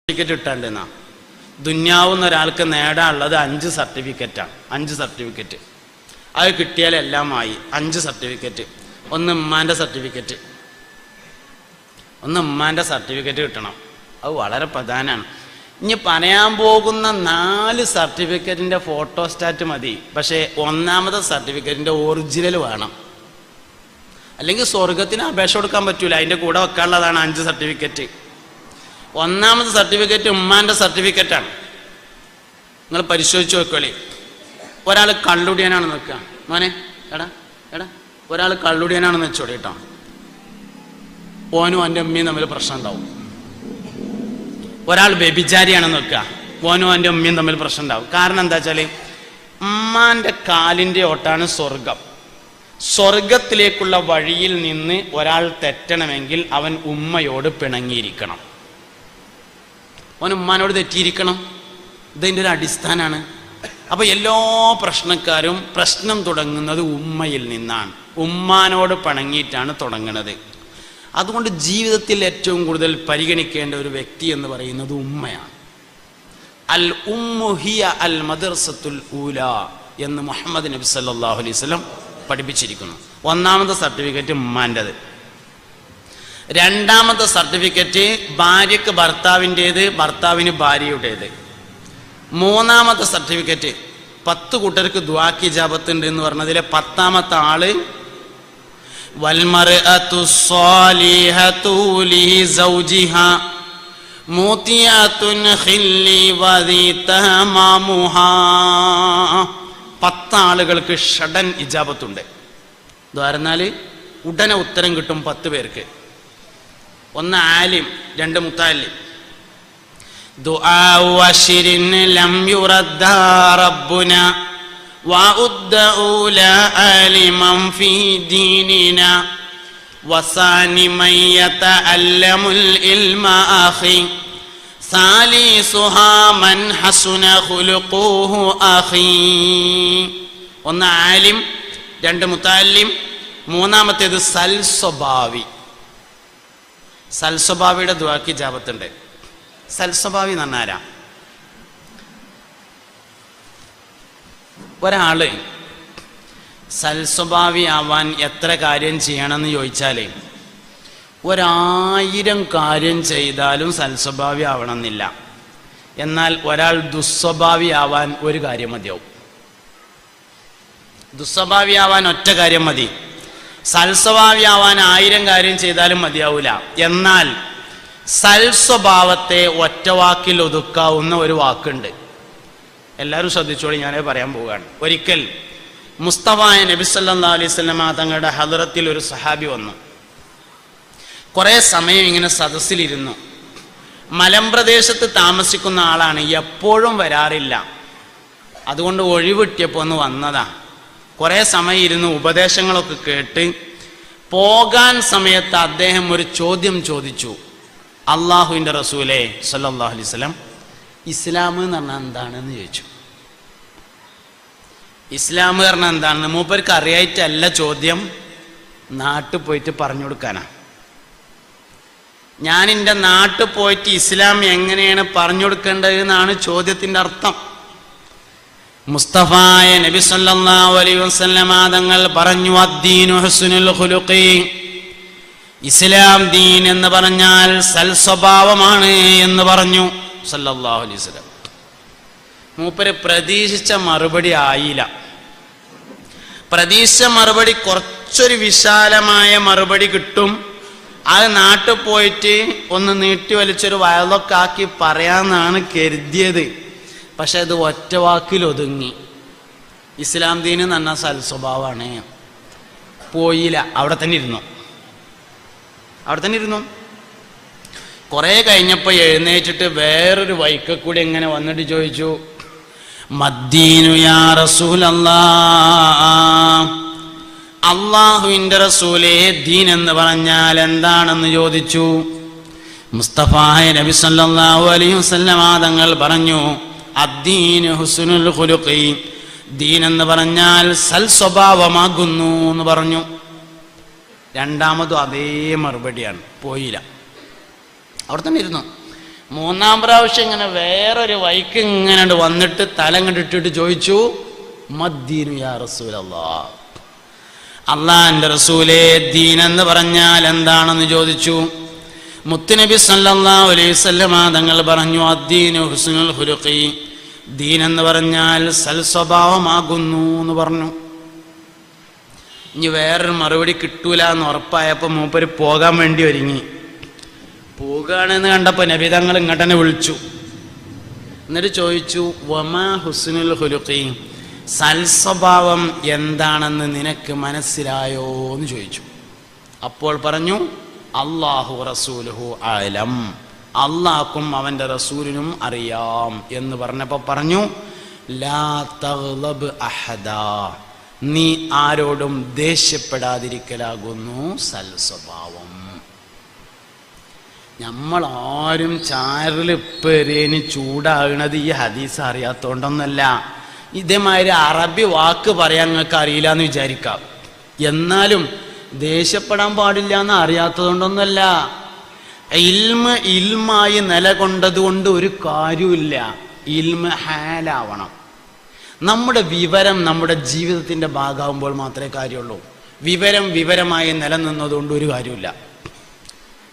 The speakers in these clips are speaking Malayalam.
സർട്ടിഫിക്കറ്റ് കിട്ടാണ്ടെന്നാ. ദുന്യാവുന്ന ഒരാൾക്ക് നേടാനുള്ളത് 5 സർട്ടിഫിക്കറ്റാണ്. 5 സർട്ടിഫിക്കറ്റ് അത് കിട്ടിയാലെല്ലാമായി. 5 സർട്ടിഫിക്കറ്റ്. ഒന്ന് ഉമ്മാൻ്റെ സർട്ടിഫിക്കറ്റ് കിട്ടണം. അത് വളരെ പ്രധാനമാണ്. ഇനി പറയാൻ പോകുന്ന 4 സർട്ടിഫിക്കറ്റിൻ്റെ ഫോട്ടോസ്റ്റാറ്റ് മതി. പക്ഷേ 1ാമത്തെ സർട്ടിഫിക്കറ്റിൻ്റെ ഒറിജിനൽ വേണം. അല്ലെങ്കിൽ സ്വർഗത്തിന് അപേക്ഷ കൊടുക്കാൻ പറ്റൂല. അതിൻ്റെ കൂടെ വെക്കാനുള്ളതാണ് 5 സർട്ടിഫിക്കറ്റ്. 1ാമത്തെ സർട്ടിഫിക്കറ്റ് ഉമ്മാൻ്റെ സർട്ടിഫിക്കറ്റാണ്. നിങ്ങൾ പരിശോധിച്ച് നോക്കളി. ഒരാൾ കള്ളുടിയനാണെന്ന് വെക്കുക. മോനെ എടാ ഒരാൾ കള്ളുടിയനാണെന്ന് വെച്ചോളി കേട്ടോ. ഓനും എൻ്റെ ഉമ്മയും തമ്മിൽ പ്രശ്നം ഉണ്ടാവും. ഒരാൾ വ്യഭിചാരിയാണെന്ന് വെക്കുക. ഓനും എൻ്റെ ഉമ്മയും തമ്മിൽ പ്രശ്നം ഉണ്ടാവും. കാരണം എന്താ വെച്ചാൽ ഉമ്മാൻ്റെ കാലിൻ്റെ ഓട്ടാണ് സ്വർഗം. സ്വർഗത്തിലേക്കുള്ള വഴിയിൽ നിന്ന് ഒരാൾ തെറ്റണമെങ്കിൽ അവൻ ഉമ്മയോട് പിണങ്ങിയിരിക്കണം. അവൻ ഉമ്മാനോട് തെറ്റിയിരിക്കണം. ഇതിൻ്റെ ഒരു അടിസ്ഥാനമാണ്. അപ്പോൾ എല്ലാ പ്രശ്നക്കാരും പ്രശ്നം തുടങ്ങുന്നത് ഉമ്മയിൽ നിന്നാണ്. ഉമ്മാനോട് പിണങ്ങിയിട്ടാണ് തുടങ്ങുന്നത്. അതുകൊണ്ട് ജീവിതത്തിൽ ഏറ്റവും കൂടുതൽ പരിഗണിക്കേണ്ട ഒരു വ്യക്തി എന്ന് പറയുന്നത് ഉമ്മയാണ്. അൽ ഉമ്മു ഹിയ അൽ മദ്റസത്തുൽ ഊല എന്ന് മുഹമ്മദ് നബി സല്ലല്ലാഹു അലൈഹി വസല്ലം പഠിപ്പിച്ചിരിക്കുന്നു. 1ാമത്തെ സർട്ടിഫിക്കറ്റ് ഉമ്മാൻ്റെത്. 2ാമത്തെ സർട്ടിഫിക്കറ്റ് ഭാര്യക്ക് ഭർത്താവിൻ്റേത്, ഭർത്താവിന് ഭാര്യയുടേത്. 3ാമത്തെ സർട്ടിഫിക്കറ്റ് 10 കൂട്ടർക്ക് ദുആക്ക് ഇജാബത്ത് ഉണ്ട് എന്ന് പറഞ്ഞതിലെ 10ാമത്തെ ആള് വൽമർഅതു സ്വാലിഹതു ലി സൗജിഹാ മൂതിയതുൻ ഖില്ലി വദി തമാമുഹാ. 10 ആളുകൾക്ക് ഷഡൻ ഇജാബത്തുണ്ട്. ദ്വാരന്നാൽ ഉടനെ ഉത്തരം കിട്ടും 10 പേർക്ക്. 1 ആലിം, 2 മുത്താലിം. ദുആ വശിരിൻ ലം യുറദ്ദ റബ്ബുന വഉദ്ദഉ ലാ ആലിമൻ ഫീ ദീനിന വസാനി മൻ യതഅല്ലമുൽ ഇൽമ അഖി സാലിസുഹാ മൻ ഹസുന ഖുലുഖുഹു അഖി. 1 ആലിം, 2 മുത്താലിം, 3ാമത്തേത് സൽസ്വഭാവി. സൽസ്വഭാവിയുടെ ദുആക്ക് ഇജാബത്തുണ്ട്. സൽസ്വഭാവി എന്ന് പറഞ്ഞാരാ? ഒരാള് സൽസ്വഭാവി ആവാൻ എത്ര കാര്യം ചെയ്യണമെന്ന് ചോദിച്ചാൽ 1000 കാര്യം ചെയ്താലും സൽസ്വഭാവി ആവണമെന്നില്ല. എന്നാൽ ഒരാൾ ദുസ്വഭാവി ആവാൻ 1 കാര്യം മതിയാവും. ദുസ്വഭാവി ആവാൻ 1 കാര്യം മതി. സൽസ്വഭാവി ആവാൻ 1000 കാര്യം ചെയ്താലും മതിയാവൂല. എന്നാൽ സൽസ്വഭാവത്തെ ഒറ്റവാക്കിൽ ഒതുക്കാവുന്ന ഒരു വാക്കുണ്ട്. എല്ലാവരും ശ്രദ്ധിച്ചോളി, ഞാനേ പറയാൻ പോവുകയാണ്. ഒരിക്കൽ മുസ്തഫായ നബി സല്ലല്ലാഹു അലൈഹി വസല്ലമ തങ്ങളുടെ ഹദറത്തിൽ ഒരു സഹാബി വന്നു. കുറേ സമയം ഇങ്ങനെ സദസ്സിലിരുന്നു. മലമ്പ്രദേശത്ത് താമസിക്കുന്ന ആളാണ്, എപ്പോഴും വരാറില്ല. അതുകൊണ്ട് ഒഴിവിട്ടിയപ്പോൾ ഒന്ന് വന്നതാ. കുറേ സമയം ഇരുന്ന് ഉപദേശങ്ങളൊക്കെ കേട്ട് പോകാൻ സമയത്ത് അദ്ദേഹം ഒരു ചോദ്യം ചോദിച്ചു. അള്ളാഹുവിൻ്റെ റസൂലേ സല്ലല്ലാഹു അലൈഹി വസല്ലം, ഇസ്ലാം എന്ന് പറഞ്ഞാൽ എന്താണെന്ന് ചോദിച്ചു. ഇസ്ലാം പറഞ്ഞാൽ എന്താണെന്ന് മൂപ്പർക്ക് അറിയായിട്ടല്ല ചോദ്യം, നാട്ടിൽ പോയിട്ട് പറഞ്ഞു കൊടുക്കാനാ. ഞാൻ എൻ്റെ നാട്ടിൽ പോയിട്ട് ഇസ്ലാം എങ്ങനെയാണ് പറഞ്ഞു കൊടുക്കേണ്ടത് എന്നാണ് ചോദ്യത്തിൻ്റെ അർത്ഥം. മുസ്തഫായ നബി സല്ലല്ലാഹു അലൈഹി വസല്ലം തങ്ങൾ പറഞ്ഞു, അദ്ദീനു ഹുസ്നുൽ ഖുലുഖി, ഇസ്ലാം ദീൻ എന്ന് പറഞ്ഞാൽ സൽസ്വഭാവമാണ് എന്ന് പറഞ്ഞു സല്ലല്ലാഹു അലൈഹി വസല്ലം. മൂപ്പര് പ്രതീക്ഷിച്ച മറുപടി ആയില്ല. പ്രതീക്ഷിച്ച മറുപടി കുറച്ചൊരു വിശാലമായ മറുപടി കിട്ടും. അത് നാട്ടിൽ പോയിട്ട് ഒന്ന് നീട്ടി വലിച്ചൊരു വയലൊക്കെ ആക്കി പറയാമെന്നാണ് കരുതിയത്. പക്ഷെ അത് ഒറ്റ വാക്കിൽ ഒതുങ്ങി. ഇസ്ലാം ദീൻ എന്ന് പറഞ്ഞാൽ സൽസ്വഭാവമാണ്. പോയില്ല, അവിടെ തന്നെ ഇരുന്നു. കുറേ കഴിഞ്ഞപ്പോൾ എഴുന്നേറ്റിട്ട് വേറൊരു വൈക്ക കൂടി ഇങ്ങനെ വന്നിട്ട് ചോദിച്ചു, മദ്ദീനു യാ റസൂലല്ലാഹ്, അല്ലാഹുവിൻ്റെ റസൂലേ ദീൻ എന്ന് പറഞ്ഞാൽ എന്താണെന്ന് ചോദിച്ചു. മുസ്തഫായ നബി സല്ലല്ലാഹു അലൈഹി വസല്ലം തങ്ങൾ പറഞ്ഞു, അദ്ദീനു ഹുസ്നുൽ ഖുലുഖി, ദീൻ എന്ന് പറഞ്ഞാൽ സൽസ്വഭാവമാകുന്നു എന്ന് പറഞ്ഞു. 2ാമതും അതേ മറുപടിയാണ്, പോയില്ല. അവിടെ തന്നെ ഇരുന്നു. മൂന്നാം പ്രാവശ്യം ഇങ്ങനെ വേറൊരു വൈക്ക് ഇങ്ങനെ വന്നിട്ട് തല കണ്ടിട്ടിട്ട് ചോദിച്ചു, മദ്ദീനു യാ റസൂലല്ലാഹ്, അള്ളാന്റെ റസൂലേ ദീൻ എന്ന് പറഞ്ഞാൽ എന്താണെന്ന് ചോദിച്ചു. മുത്തുനബി സല്ലല്ലാഹു അലൈഹി വസല്ലമ തങ്ങൾ പറഞ്ഞു, അദ്ദീനു ഹുസ്നുൽ ഖുലുഖി, ദീൻ എന്ന് പറഞ്ഞാൽ സൽസ്വഭാവമാകുന്നു എന്ന് പറഞ്ഞു. ഇനി വേറൊരു മറുപടി കിട്ടൂല എന്ന് ഉറപ്പായപ്പോൾ മൂപ്പര് പോകാൻ വേണ്ടി ഒരുങ്ങി. പോവുകയാണെന്ന് കണ്ടപ്പോൾ നബി തങ്ങൾ ഇങ്ങോട്ട് തന്നെ വിളിച്ചു. എന്നിട്ട് ചോദിച്ചു, വമാ ഹുസ്നുൽ ഖുലുഖി, സൽസ്വഭാവം എന്താണെന്ന് നിനക്ക് മനസ്സിലായോ എന്ന് ചോദിച്ചു. അപ്പോൾ പറഞ്ഞു, അല്ലാഹു റസൂലുഹു അലം, അള്ളാഹ്ക്കും അവന്റെ റസൂലിനും അറിയാം എന്ന് പറഞ്ഞപ്പോൾ പറഞ്ഞു, ലാ തഗ്ളബ് അഹദാ, നീ ആരോടും ദേഷ്യപ്പെടാതിരിക്കലാകുന്നു സൽസ്വഭാവം. നമ്മളാരും ചാരലിപ്പേരേന് ചൂടാകണത് ഈ ഹദീസ് അറിയാത്തോണ്ടൊന്നല്ല. ഇതേമാതിരി അറബി വാക്ക് പറയാൻ നിങ്ങൾക്ക് അറിയില്ല എന്ന് വിചാരിക്കാം. എന്നാലും ദേഷ്യപ്പെടാൻ പാടില്ല എന്ന് അറിയാത്തതുകൊണ്ടൊന്നല്ല. ഇൽമായി നിലകൊണ്ടതുകൊണ്ട് ഒരു കാര്യമില്ല. ഇൽമ ഹാലാവണം. നമ്മുടെ വിവരം നമ്മുടെ ജീവിതത്തിന്റെ ഭാഗമാകുമ്പോൾ മാത്രമേ കാര്യമുള്ളൂ. വിവരമായി നിലനിന്നതുകൊണ്ട് ഒരു കാര്യമില്ല.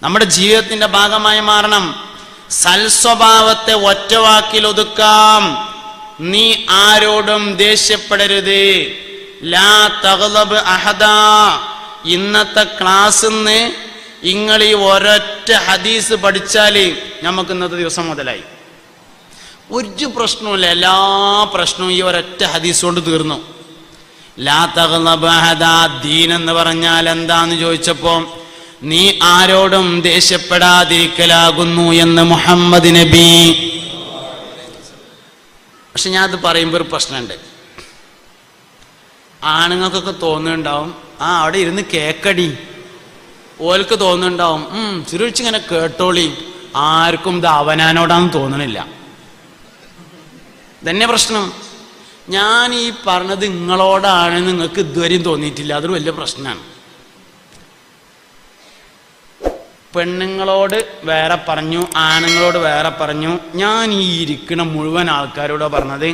നമ്മുടെ ജീവിതത്തിന്റെ ഭാഗമായി മാറണം. സൽസ്വഭാവത്തെ ഒറ്റവാക്കിൽ ഒതുക്കാം. നീ ആരോടും ദേഷ്യപ്പെടരുത്. ലാ തഗ്ളബ് അഹദാ. ഇന്നത്തെ ക്ലാസ്സിന്ന് നിങ്ങൾ ഈ ഒരൊറ്റ ഹദീസ് പഠിച്ചാല് നമുക്ക് ഇന്നത്തെ ദിവസം മുതലായി. ഒരു പ്രശ്നവുമില്ല, എല്ലാ പ്രശ്നവും ഈ ഒരൊറ്റ ഹദീസ് കൊണ്ട് തീർന്നു. ലാ തഗ്ളബ് അഹദാ, ദീൻ എന്ന് പറഞ്ഞാൽ എന്താന്ന് ചോദിച്ചപ്പോ നീ ആരോടും ദേഷ്യപ്പെടാതിരിക്കലാകുന്നു എന്ന് മുഹമ്മദ് നബി. പക്ഷെ ഞാൻ അത് പറയുമ്പോൾ ഒരു പ്രശ്നമുണ്ട്. ആണുങ്ങൾക്കൊക്കെ തോന്നുന്നുണ്ടാവും, അവിടെ ഇരുന്ന് കേക്കടി. ഓൽക്ക് തോന്നുന്നുണ്ടാവും, ചുരുളിച്ചിങ്ങനെ കേട്ടോളി. ആർക്കും ഇത് അവനാനോടാന്ന് തോന്നണില്ല. തന്നെ പ്രശ്നം. ഞാൻ ഈ പറഞ്ഞത് നിങ്ങളോടാണ്, നിങ്ങൾക്ക് ഇതുവരെയും തോന്നിയിട്ടില്ല. അതൊരു വലിയ പ്രശ്നമാണ്. പെണ്ണുങ്ങളോട് വേറെ പറഞ്ഞു, ആണുങ്ങളോട് വേറെ പറഞ്ഞു. ഞാൻ ഈ ഇരിക്കുന്ന മുഴുവൻ ആൾക്കാരോട് പറഞ്ഞത്,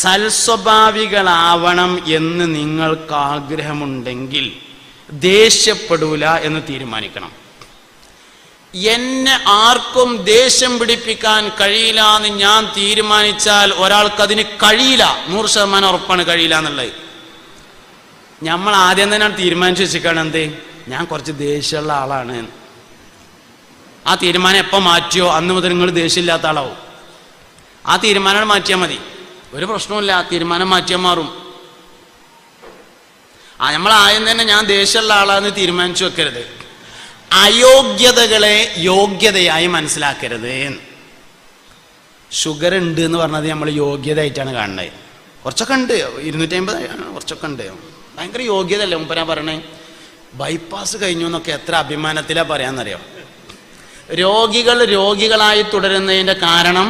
സൽസ്വഭാവികളാവണം എന്ന് നിങ്ങൾക്ക് ആഗ്രഹമുണ്ടെങ്കിൽ ദേഷ്യപ്പെടൂല എന്ന് തീരുമാനിക്കണം. എന്നെ ആർക്കും ദേഷ്യം പിടിപ്പിക്കാൻ കഴിയില്ല എന്ന് ഞാൻ തീരുമാനിച്ചാൽ ഒരാൾക്കതിന് കഴിയില്ല. 100% ഉറപ്പാണ് കഴിയില്ല എന്നുള്ളത്. നമ്മൾ ആദ്യം തന്നെ തീരുമാനിച്ചു വെച്ചിരിക്കണം, എന്ത്, ഞാൻ കുറച്ച് ദേഷ്യമുള്ള ആളാണ്. ആ തീരുമാനം എപ്പോൾ മാറ്റിയോ അന്ന് മുതൽ നിങ്ങൾ ദേഷ്യമില്ലാത്ത ആളാവും. ആ തീരുമാനം മാറ്റിയാൽ മതി, ഒരു പ്രശ്നവുമില്ല. ആ തീരുമാനം മാറ്റിയാൽ മാറും. നമ്മൾ ആദ്യം തന്നെ ഞാൻ ദേഷ്യമുള്ള ആളാന്ന് തീരുമാനിച്ചു വെക്കരുത്. അയോഗ്യതകളെ യോഗ്യതയായി മനസ്സിലാക്കരുത്. ഷുഗർ ഉണ്ട് എന്ന് പറഞ്ഞത് നമ്മൾ യോഗ്യതയായിട്ടാണ് കാണുന്നത്. കുറച്ചൊക്കെ ഉണ്ട്, 250 കുറച്ചൊക്കെ ഉണ്ട്. ഭയങ്കര യോഗ്യത അല്ലേ മുമ്പ് ഞാൻ പറയണേ. ബൈപ്പാസ് കഴിഞ്ഞു എന്നൊക്കെ എത്ര അഭിമാനത്തിലാ പറയാന്നറിയോ. രോഗികൾ രോഗികളായി തുടരുന്നതിൻ്റെ കാരണം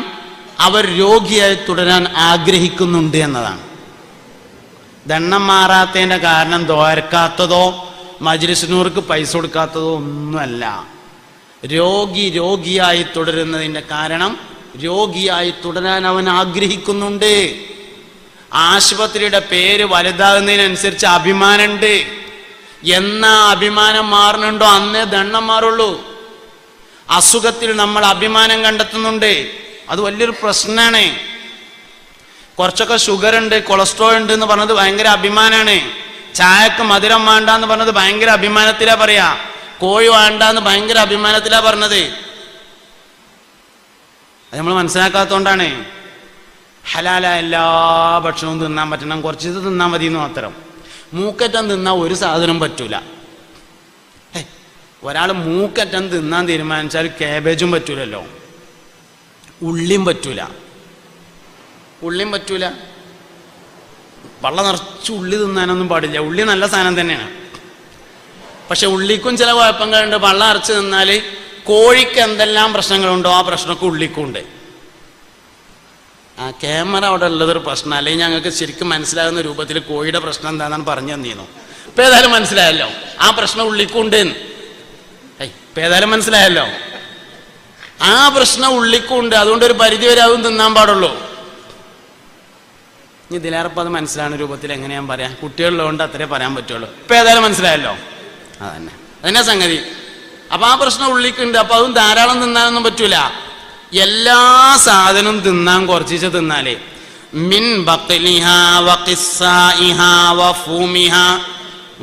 അവർ രോഗിയായി തുടരാൻ ആഗ്രഹിക്കുന്നുണ്ട് എന്നതാണ്. ദണ്ണം മാറാത്തതിൻ്റെ കാരണം ദ്വാരക്കാത്തതോ മജ്‌ലിസുനൂർക്ക് പൈസ കൊടുക്കാത്തതോ ഒന്നുമല്ല. രോഗിയായി തുടരുന്നതിൻ്റെ കാരണം രോഗിയായി തുടരാൻ അവൻ ആഗ്രഹിക്കുന്നുണ്ട്. ആശുപത്രിയുടെ പേര് വലുതാകുന്നതിനനുസരിച്ച് അഭിമാനമുണ്ട്. എന്നാ അഭിമാനം മാറുന്നുണ്ടോ അന്നേ ദണ്ണം മാറുള്ളൂ. അസുഖത്തിൽ നമ്മൾ അഭിമാനം കണ്ടെത്തുന്നുണ്ട്, അത് വലിയൊരു പ്രശ്നമാണ്. കുറച്ചൊക്കെ ഷുഗർ ഉണ്ട്, കൊളസ്ട്രോൾ ഉണ്ട് എന്ന് പറഞ്ഞത് ഭയങ്കര അഭിമാനമാണ്. ചായക്ക് മധുരം വേണ്ട എന്ന് പറഞ്ഞത് ഭയങ്കര അഭിമാനത്തിലാ പറയാ. കോഴി വേണ്ട എന്ന് ഭയങ്കര അഭിമാനത്തിലാ പറഞ്ഞത്. അത് നമ്മൾ മനസ്സിലാക്കാത്തോണ്ടാണ്. ഹലാലായ എല്ലാ ഭക്ഷണവും തിന്നാൻ പറ്റണം, കുറച്ച് ഇത് തിന്നാൻ മതി എന്ന് മാത്രം. മൂക്കറ്റം തിന്നാൻ ഒരു സാധനം പറ്റൂല. ഒരാൾ മൂക്കറ്റം തിന്നാൻ തീരുമാനിച്ചാൽ കാബേജും പറ്റൂലല്ലോ, ഉള്ളിയും പറ്റൂല. വള്ള നിറച്ച് ഉള്ളി തിന്നാനൊന്നും പാടില്ല. ഉള്ളി നല്ല സാധനം തന്നെയാണ്, പക്ഷെ ഉള്ളിക്കും ചില കുഴപ്പങ്ങളുണ്ട്. വള്ള നിറച്ച് തിന്നാൽ കോഴിക്ക് എന്തെല്ലാം പ്രശ്നങ്ങളുണ്ടോ ആ പ്രശ്നമൊക്കെ ഉള്ളിക്കും ഉണ്ട്. ആ ക്യാമറ അവിടെ ഉള്ളതൊരു പ്രശ്നം. അല്ലെങ്കിൽ ഞങ്ങൾക്ക് ശരിക്കും മനസ്സിലാകുന്ന രൂപത്തിൽ കോഴിയുടെ പ്രശ്നം എന്താണെന്നാണ് പറഞ്ഞു തന്നിരുന്നു. ഇപ്പം ഏതായാലും മനസ്സിലായല്ലോ ആ പ്രശ്നം ഉള്ളിക്കും ഉണ്ട്. ഇപ്പം ഏതായാലും മനസ്സിലായല്ലോ. ആ പ്രശ്നം ഉള്ളിക്കും ഉണ്ട്. അതുകൊണ്ട് ഒരു പരിധി വരെ അതും തിന്നാൻ പാടുള്ളൂ. ഇതിലേറെപ്പം അത് മനസ്സിലാകുന്ന രൂപത്തിൽ എങ്ങനെ ഞാൻ പറയാം? കുട്ടികളിലുകൊണ്ട് അത്രേ പറയാൻ പറ്റുള്ളൂ. ഇപ്പം ഏതായാലും മനസ്സിലായല്ലോ. അതന്നെ സംഗതി. അപ്പം ആ പ്രശ്നം ഉള്ളിക്കുണ്ട്. അപ്പം അതും ധാരാളം തിന്നാനൊന്നും പറ്റൂല. എല്ലാ സാധനവും തിന്നാൻ കുറച്ച് തിന്നാലേ മിൻ ബഖ്ലിഹാ വഖിസ്സാഇഹാ വഫൂമിഹാ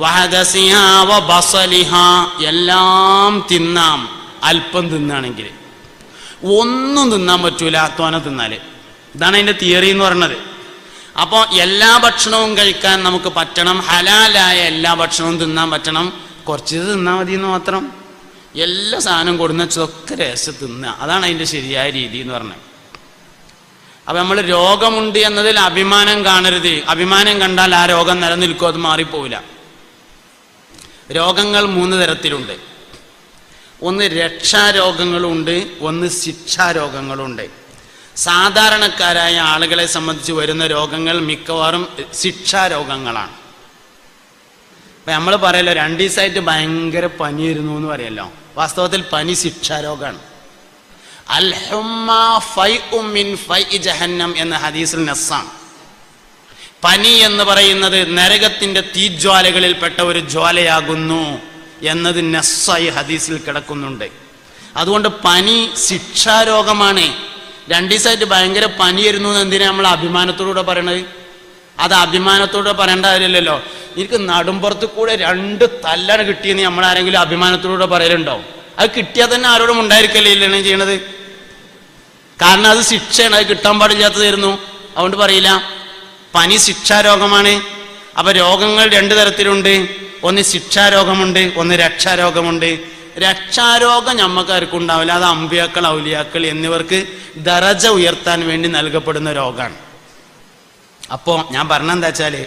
വഹദസിഹാ വബസലിഹാ എല്ലാം തിന്നാം. അല്പം തിന്നാണെങ്കിൽ ഒന്നും തിന്നാൻ പറ്റൂല തോന തിന്നാല്. ഇതാണ് അതിൻ്റെ തിയറി എന്ന് പറയുന്നത്. അപ്പോൾ എല്ലാ ഭക്ഷണവും കഴിക്കാൻ നമുക്ക് പറ്റണം. ഹലാലായ എല്ലാ ഭക്ഷണവും തിന്നാൻ പറ്റണം. കുറച്ച് തിന്നാൽ മതി എന്ന് മാത്രം. എല്ലാ സാധനവും കൊടുന്നതൊക്കെ രസം തിന്നുക. അതാണ് അതിൻ്റെ ശരിയായ രീതി എന്ന് പറഞ്ഞത്. അപ്പം നമ്മൾ രോഗമുണ്ട് എന്നതിൽ അഭിമാനം കാണരുത്. അഭിമാനം കണ്ടാൽ ആ രോഗം നിലനിൽക്കും, അത് മാറിപ്പോവില്ല. രോഗങ്ങൾ 3 തരത്തിലുണ്ട്. ഒന്ന് രക്ഷാരോഗങ്ങളുണ്ട്, ഒന്ന് ശിക്ഷാരോഗങ്ങളുണ്ട്. സാധാരണക്കാരായ ആളുകളെ സംബന്ധിച്ച് വരുന്ന രോഗങ്ങൾ മിക്കവാറും ശിക്ഷാരോഗങ്ങളാണ്. ഇപ്പം നമ്മൾ പറയല്ലോ 2 ദിവസമായിട്ട് ഭയങ്കര പനിയായിരുന്നു എന്ന് പറയല്ലോ. വാസ്തവത്തിൽ പനി ശിക്ഷാരോഗമാണ്. അൽഹുമ്മ ഫൈഉ മിൻ ഫൈഇ ജഹന്നം എന്ന ഹദീസിൽ നസ്സാണ്. പനി എന്ന് പറയുന്നത് നരകത്തിന്റെ തീജ്വാലകളിൽപ്പെട്ട ഒരു ജ്വാലയാകുന്നു എന്നത് നസ്സായി ഹദീസിൽ കിടക്കുന്നുണ്ട്. അതുകൊണ്ട് പനി ശിക്ഷാരോഗമാണ്. 2 ദിവസമായിട്ട് ഭയങ്കര പനിയായിരുന്നു എന്ന് എന്തിനാ നമ്മൾ അഭിമാനത്തോടുകൂടെ പറയണത്? അത് അഭിമാനത്തോടെ പറയേണ്ട കാര്യമില്ലല്ലോ. എനിക്ക് നടുമ്പുറത്ത് കൂടെ 2 തല്ലാണ് കിട്ടിയെന്ന് നമ്മളാരെങ്കിലും അഭിമാനത്തോടെ പറയലുണ്ടോ? അത് കിട്ടിയാൽ തന്നെ ആരോടും ഉണ്ടായിരിക്കല്ലേ ഇല്ലാണ് ചെയ്യണത്. കാരണം അത് ശിക്ഷയാണ്, അത് കിട്ടാൻ പാടില്ലാത്തതായിരുന്നു. അതുകൊണ്ട് പറയില്ല. പനി ശിക്ഷാരോഗമാണ്. അപ്പൊ രോഗങ്ങൾ 2 തരത്തിലുണ്ട്. ഒന്ന് ശിക്ഷാരോഗമുണ്ട്, ഒന്ന് രക്ഷാരോഗമുണ്ട്. രക്ഷാരോഗം ഞമ്മക്കാർക്കും ഉണ്ടാവില്ല. അത് അമ്പിയാക്കൾ, ഔലിയാക്കൾ എന്നിവർക്ക് ദറജ ഉയർത്താൻ വേണ്ടി നൽകപ്പെടുന്ന രോഗമാണ്. അപ്പോ ഞാൻ പറഞ്ഞെന്താ വെച്ചാല്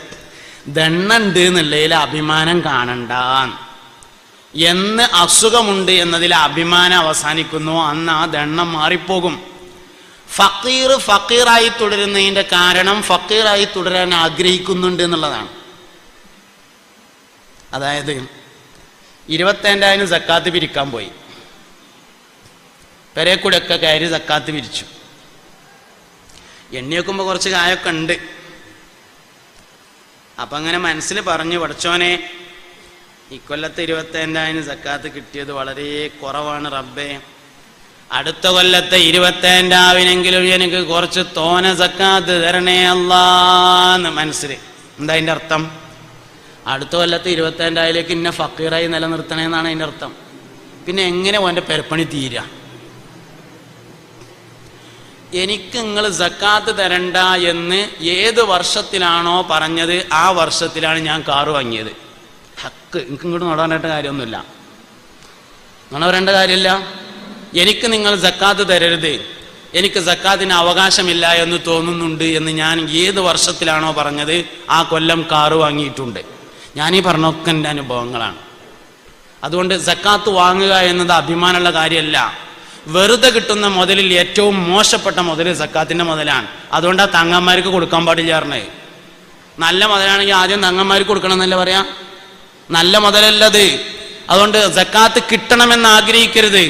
ദണ്ണുണ്ട് എന്നുള്ളതിൽ അഭിമാനം കാണണ്ട. എന്ന് അസുഖമുണ്ട് എന്നതിൽ അഭിമാനം അവസാനിക്കുന്നു, അന്ന് ആ ദണ്ണം മാറിപ്പോകും. ഫക്കീറായി തുടരുന്നതിന്റെ കാരണം ഫക്കീറായി തുടരാൻ ആഗ്രഹിക്കുന്നുണ്ട് എന്നുള്ളതാണ്. അതായത് 25,000 സക്കാത്ത് പിരിക്കാൻ പോയി. പെരേക്കൂടെയൊക്കെ കയറി സക്കാത്ത് പിരിച്ചു. എണ്ണി വെക്കുമ്പോൾ കുറച്ച് കായൊക്കെ ഉണ്ട്. അപ്പം അങ്ങനെ മനസ്സിൽ പറഞ്ഞു, പഠിച്ചോനെ ഇക്കൊല്ലത്തെ 25,000 സക്കാത്ത് കിട്ടിയത് വളരെ കുറവാണ് റബ്ബേ. അടുത്ത കൊല്ലത്തെ 25,000 എനിക്ക് കുറച്ച് തോന സക്കാത്ത് തരണേ അല്ലാന്ന് മനസ്സിൽ. എന്താ അതിൻ്റെ അർത്ഥം? അടുത്ത കൊല്ലത്തെ 25,000 ഇന്നെ ഫക്കീറായി നിലനിർത്തണേന്നാണ് അതിൻ്റെ അർത്ഥം. പിന്നെ എങ്ങനെ ഓൻ്റെ പെരപ്പണി തീരുക? എനിക്ക് നിങ്ങൾ സക്കാത്ത് തരണ്ട എന്ന് ഏത് വർഷത്തിലാണോ പറഞ്ഞത് ആ വർഷത്തിലാണ് ഞാൻ കാറ് വാങ്ങിയത്. ഹക്ക് എനിക്ക് ഇങ്ങോട്ട് നോടാനായിട്ട് കാര്യമൊന്നുമില്ല, അങ്ങനെ പറയേണ്ട കാര്യമില്ല. എനിക്ക് നിങ്ങൾ സക്കാത്ത് തരരുത്, എനിക്ക് സക്കാത്തിന് അവകാശമില്ല എന്ന് തോന്നുന്നുണ്ട് എന്ന് ഞാൻ ഏത് വർഷത്തിലാണോ പറഞ്ഞത് ആ കൊല്ലം കാറ് വാങ്ങിയിട്ടുണ്ട്. ഞാനീ പറഞ്ഞൊക്കെ എൻ്റെ അനുഭവങ്ങളാണ്. അതുകൊണ്ട് സക്കാത്ത് വാങ്ങുക എന്നത് അഭിമാനമുള്ള കാര്യമല്ല. വെറുതെ കിട്ടുന്ന മുതലിൽ ഏറ്റവും മോശപ്പെട്ട മുതൽ സക്കാത്തിന്റെ മുതലാണ്. അതുകൊണ്ടാണ് തങ്ങന്മാർക്ക് കൊടുക്കാൻ പാടില്ല പറഞ്ഞത്. നല്ല മുതലാണെങ്കിൽ ആദ്യം തങ്ങന്മാർക്ക് കൊടുക്കണം എന്നല്ല പറയാ, നല്ല മുതലല്ലത്. അതുകൊണ്ട് സക്കാത്ത് കിട്ടണമെന്ന് ആഗ്രഹിക്കരുത്,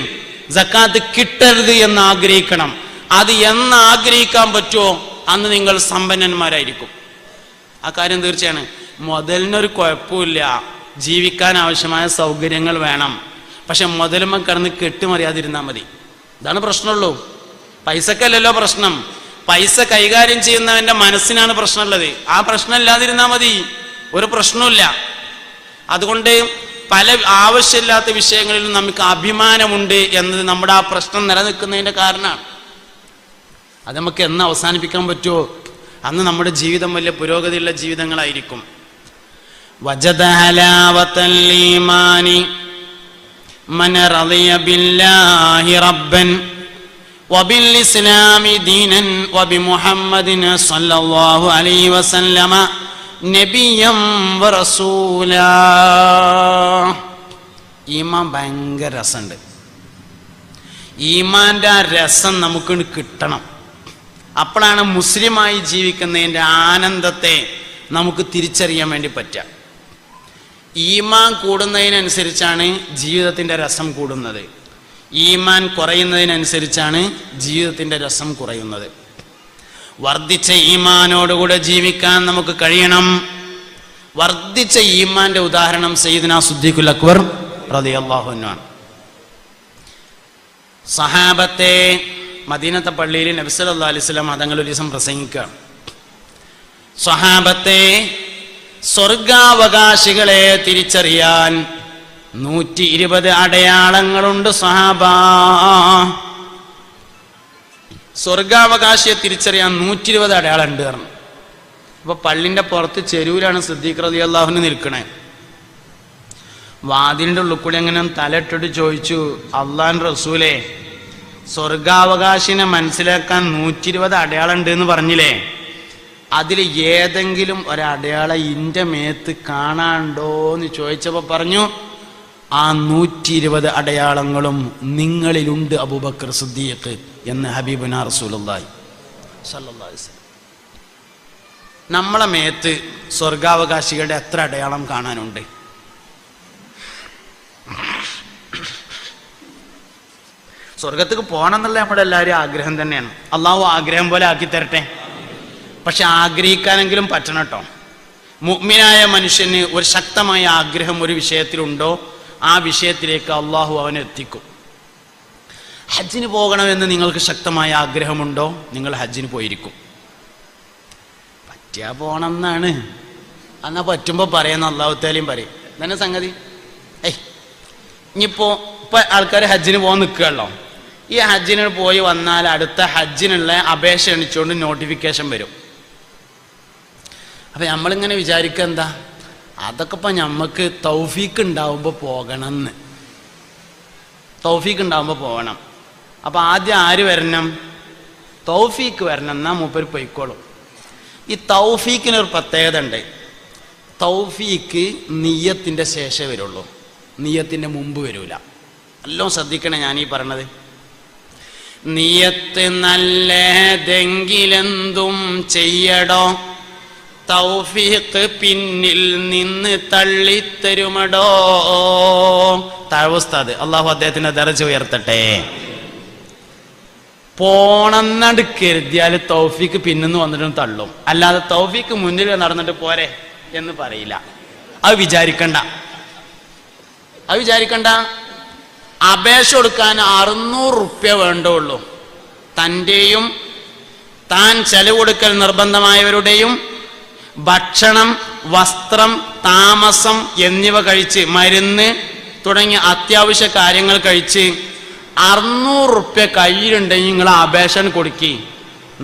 സക്കാത്ത് കിട്ടരുത് എന്ന് ആഗ്രഹിക്കണം. അത് എന്ന് ആഗ്രഹിക്കാൻ പറ്റുമോ അന്ന് നിങ്ങൾ സമ്പന്നന്മാരായിരിക്കും. ആ കാര്യം തീർച്ചയാണ്. മുതലിനൊരു കുഴപ്പമില്ല, ജീവിക്കാൻ ആവശ്യമായ സൗകര്യങ്ങൾ വേണം. പക്ഷെ മുതലുമ്മ കിടന്ന് കെട്ടുമറിയാതിരുന്നാൽ മതി. ഇതാണ് പ്രശ്നമുള്ളൂ. പൈസക്കല്ലല്ലോ പ്രശ്നം, പൈസ കൈകാര്യം ചെയ്യുന്നവന്റെ മനസ്സിനാണ് പ്രശ്നമുള്ളത്. ആ പ്രശ്നം ഇല്ലാതിരുന്നാൽ മതി, ഒരു പ്രശ്നമില്ല. അതുകൊണ്ട് പല ആവശ്യമില്ലാത്ത വിഷയങ്ങളിലും നമുക്ക് അഭിമാനമുണ്ട് എന്നത് നമ്മുടെ ആ പ്രശ്നം നിലനിൽക്കുന്നതിന്റെ കാരണമാണ്. അത് നമുക്ക് എന്ന് അവസാനിപ്പിക്കാൻ പറ്റുമോ അന്ന് നമ്മുടെ ജീവിതം വലിയ പുരോഗതിയുള്ള ജീവിതങ്ങളായിരിക്കും. വജദ ഹലാവത്തൽ ഈമാനി മൻ റളിയ ബില്ലാഹി റബ്ബൻ വബിൽ ഇസ്ലാമി ദീനൻ വബിമുഹമ്മദിൻ സ്വല്ലല്ലാഹു അലൈഹി വസല്ലമ നബിയ്യം വറസൂലാ. ഈമാൻ ഭയങ്കര രസമുണ്ട്. ഈമാന്റെ ആ രസം നമുക്ക് കിട്ടണം. അപ്പോഴാണ് മുസ്ലിമായി ജീവിക്കുന്നതിൻ്റെ ആനന്ദത്തെ നമുക്ക് തിരിച്ചറിയാൻ വേണ്ടി പറ്റുക. ഈമാൻ കൂടുന്നതിനനുസരിച്ചാണ് ജീവിതത്തിൻ്റെ രസം കൂടുന്നത്. ഈമാൻ കുറയുന്നതിനനുസരിച്ചാണ് ജീവിതത്തിന്റെ രസം കുറയുന്നത്. വർദ്ധിച്ച ഈമാനോടുകൂടെ ജീവിക്കാൻ നമുക്ക് കഴിയണം. വർദ്ധിച്ച ഈമാന്റെ ഉദാഹരണം സയ്യിദുനാ സിദ്ദീഖുൽ അക്ബർ റളിയല്ലാഹു അൻഹു ആണ്. സഹാബത്തെ മദീനത്തെ പള്ളിയിൽ നബി സല്ലല്ലാഹു അലൈഹി വസല്ലം തങ്ങൾ ഒരു ദിവസം പ്രസംഗിക്കുകയാണ്. സഹാബത്തെ, സ്വർഗാവകാശികളെ തിരിച്ചറിയാൻ 120 അടയാളങ്ങളുണ്ട് സഹാബ. സ്വർഗാവകാശിയെ തിരിച്ചറിയാൻ 120 അടയാളം ഉണ്ട് പറഞ്ഞു. അപ്പൊ പള്ളിന്റെ പുറത്ത് ചെരുവിലാണ് സിദ്ദീഖ് റളിയല്ലാഹു അൻഹു നിൽക്കണേ. വാതിലിന്റെ ഉള്ളിൽ കൂടി അങ്ങനെ തലയിട്ടിട്ട് ചോദിച്ചു, അള്ളാഹുവിന്റെ റസൂലേ, സ്വർഗാവകാശിനെ മനസ്സിലാക്കാൻ 120 അടയാളം ഉണ്ട് എന്ന് പറഞ്ഞില്ലേ, അതിൽ ഏതെങ്കിലും ഒരടയാളം ഇന്റെ മേത്ത് കാണാണ്ടോ എന്ന് ചോദിച്ചപ്പോ പറഞ്ഞു, ആ 120 അടയാളങ്ങളും നിങ്ങളിലുണ്ട് അബൂബക്കർ സിദ്ദീഖ് എന്ന് ഹബീബുനാ റസൂലുള്ളാഹി സ്വല്ലല്ലാഹു അലൈഹി വസല്ലം. നമ്മളെ മേത്ത് സ്വർഗാവകാശികളുടെ എത്ര അടയാളം കാണാനുണ്ട്? സ്വർഗത്തേക്ക് പോകണം എന്നുള്ള നമ്മുടെ എല്ലാവരും ആഗ്രഹം തന്നെയാണ്. അള്ളാഹു ആഗ്രഹം പോലെ ആക്കി തരട്ടെ. പക്ഷെ ആഗ്രഹിക്കാനെങ്കിലും പറ്റണം കേട്ടോ. മുഅ്മിനായ മനുഷ്യന് ഒരു ശക്തമായ ആഗ്രഹം ഒരു വിഷയത്തിലുണ്ടോ, ആ വിഷയത്തിലേക്ക് അള്ളാഹു അവനെ എത്തിക്കും. ഹജ്ജിന് പോകണമെന്ന് നിങ്ങൾക്ക് ശക്തമായ ആഗ്രഹമുണ്ടോ, നിങ്ങൾ ഹജ്ജിന് പോയിരിക്കും. പറ്റിയാ പോകണം എന്നാണ്, എന്നാ പറ്റുമ്പോൾ പറയുന്ന അള്ളാഹു തആലയും പറയും. തന്നെ സംഗതി. ഇനിയിപ്പോ ആൾക്കാർ ഹജ്ജിന് പോകാൻ നിൽക്കുകയല്ലോ. ഈ ഹജ്ജിന് പോയി വന്നാൽ അടുത്ത ഹജ്ജിനുള്ള അപേക്ഷ എണിച്ചുകൊണ്ട് നോട്ടിഫിക്കേഷൻ വരും. അപ്പൊ നമ്മളിങ്ങനെ വിചാരിക്കുക എന്താ, അതൊക്കെ ഇപ്പൊ നമ്മക്ക് തൗഫീക്ക് ഉണ്ടാവുമ്പോ പോകണം എന്ന്. തൗഫീക്ക് ഉണ്ടാവുമ്പോ പോകണം. അപ്പൊ ആദ്യം ആര് വരണം? തൗഫീക്ക് വരണം, എന്നാ മൂപ്പര് പൊയ്ക്കോളും. ഈ തൗഫീക്കിനൊരു പ്രത്യേകത ഉണ്ട്. തൗഫീക്ക് നിയ്യത്തിന്റെ ശേഷമേ വരുള്ളൂ, നിയ്യത്തിന്റെ മുമ്പ് വരൂല. എല്ലാം ശ്രദ്ധിക്കണേ ഞാൻ ഈ പറഞ്ഞത്. നിയ്യത്ത് നല്ലതെങ്കിലെന്തും ചെയ്യടോ, തൗഫീഖ് പിന്നിൽ നിന്ന് തള്ളിത്തരുമടോ. താഴ്വസ്താദ് അള്ളാഹു അദ്ദേഹത്തിന്റെ ദർജ ഉയർത്തട്ടെ. പോണെന്നണ്ട് കരുതിയാൽ തൗഫീഖ് പിന്നിന്ന് വന്നിട്ടും തള്ളും. അല്ലാതെ തൗഫീഖ് മുന്നിൽ നടന്നിട്ട് പോരെ എന്ന് പറയില്ല. അത് വിചാരിക്കണ്ട. അപേക്ഷ കൊടുക്കാൻ 600 റുപ്യ വേണ്ടുള്ളൂ. തൻ്റെയും താൻ ചെലവ് കൊടുക്കൽ നിർബന്ധമായവരുടെയും ഭക്ഷണം, വസ്ത്രം, താമസം എന്നിവ കഴിച്ച്, മരുന്ന് തുടങ്ങിയ അത്യാവശ്യ കാര്യങ്ങൾ കഴിച്ച് 600 റുപ്യ കയ്യിലുണ്ടെങ്കിൽ നിങ്ങൾ അപേക്ഷ കൊടുക്കി.